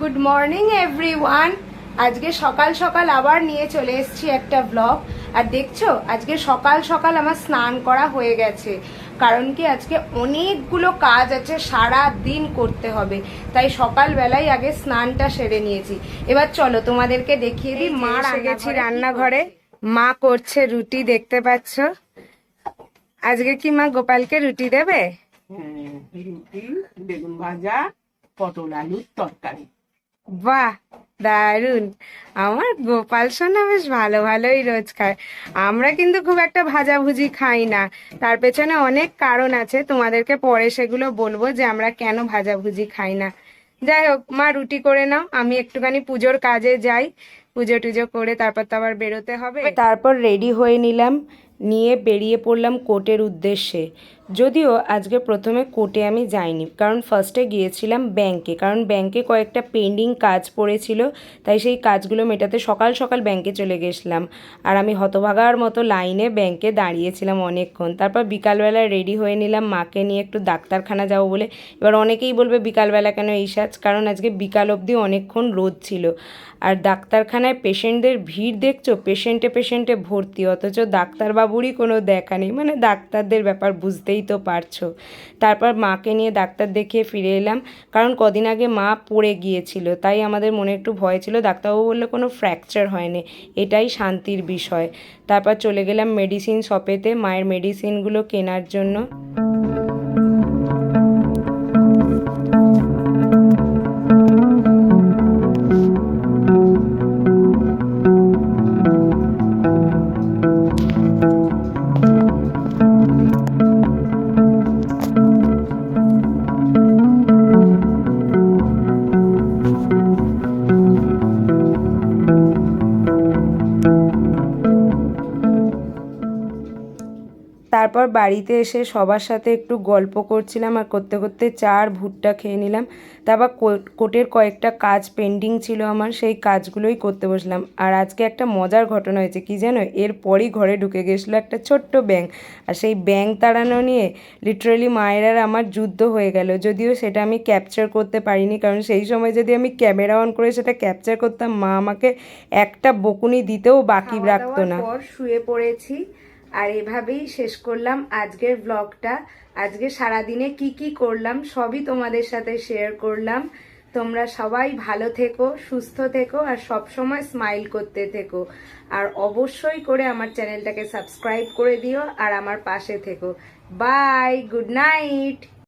Good morning everyone. আজকে সকাল সকাল আবার নিয়ে চলে এসেছি একটা ব্লগ। আর দেখছো আজকে সকাল সকাল আমার স্নান করা হয়ে গেছে, কারণ কি আজকে অনেকগুলো কাজ আছে, সারা দিন করতে হবে, তাই সকালবেলায় আগে স্নানটা সেরে নিয়েছি। এবার চলো তোমাদেরকে দেখিয়ে দিই। মা এসে গেছি রান্নাঘরে, মা করছে রুটি, দেখতে পাচ্ছ। আজকে কি মা গোপালকে রুটি দেবে? রুটি, বেগুন ভাজা, পটল আলুর তরকারি। বাহ, দারুন। আমার গোপাল সোনা বেশ ভালো ভালোই রোজ খায়। আমরা কিন্তু খুব একটা ভাজাভুজি খাই না, তার পেছনে অনেক কারণ আছে, তোমাদেরকে পরে সেগুলো বলবো যে আমরা কেন ভাজাভুজি খাই না। যাই হোক, মা রুটি করে নাও, আমি একটুখানি পুজোর কাজে যাই। পুজো টুজো করে তারপর তো আবার বেরোতে হবে। তারপর রেডি হয়ে নিলাম, নিয়ে বেরিয়ে পড়লাম কোর্টের উদ্দেশ্যে। যদিও আজকে প্রথমে কোর্টে আমি যাইনি, কারণ ফার্স্টে গিয়েছিলাম ব্যাংকে, কারণ ব্যাংকে কয়েকটা পেন্ডিং কাজ পড়েছিল, তাই সেই কাজগুলো মেটাতে সকাল সকাল ব্যাংকে চলে গেছিলাম। আর আমি হতভাগার মতো লাইনে ব্যাংকে দাঁড়িয়েছিলাম অনেকক্ষণ। তারপর বিকালবেলা রেডি হয়ে নিলাম মাকে নিয়ে একটু ডাক্তারখানা যাবো বলে। এবার অনেকেই বলবে বিকালবেলা কেন এই সাজ, কারণ আজকে বিকাল অবধি অনেকক্ষণ রোদ ছিল। আর ডাক্তারখানায় পেশেন্টদের ভিড় দেখছো, পেশেন্টে ভর্তি, অথচ ডাক্তারবাবুরই কোনো দেখা নেই, মানে ডাক্তারদের ব্যাপার বুঝতেই তো পারছো। তারপর মাকে নিয়ে ডাক্তার দেখিয়ে ফিরে এলাম, কারণ কদিন আগে মা পড়ে গিয়েছিল, তাই আমাদের মনে একটু ভয় ছিল। ডাক্তারবাবু বললো কোনো ফ্র্যাকচার হয়নি, এটাই শান্তির বিষয়। তারপর চলে গেলাম মেডিসিন শপেতে মায়ের মেডিসিনগুলো কেনার জন্য। তারপর বাড়িতে এসে সবার সাথে একটু গল্প করছিলাম, আর করতে করতে চা আর ভুট্টা খেয়ে নিলাম। তারপর কোর্টের কয়েকটা কাজ পেন্ডিং ছিল আমার, সেই কাজগুলোই করতে বসলাম। আর আজকে একটা মজার ঘটনা হয়েছে, কি জানো, এরপরই ঘরে ঢুকে গেছিলো একটা ছোট্ট ব্যাঙ। আর সেই ব্যাঙ তাড়ানো নিয়ে লিটারালি মায়ের আর আমার যুদ্ধ হয়ে গেল। যদিও সেটা আমি ক্যাপচার করতে পারিনি, কারণ সেই সময় যদি আমি ক্যামেরা অন করে সেটা ক্যাপচার করতাম, মা আমাকে একটা বকুনি দিতেও বাকি রাখতো না। শুয়ে পড়েছি, আর এভাবেই শেষ করলাম আজকের ব্লগটা। আজকে সারাদিনে কি কি করলাম সবই তোমাদের সাথে শেয়ার করলাম। তোমরা সবাই ভালো থেকো, সুস্থ থেকো, আর সব সময় স্মাইল করতে থেকো। আর অবশ্যই করে আমার চ্যানেলটাকে সাবস্ক্রাইব করে দিও, আর আমার পাশে থেকো। Bye, good night.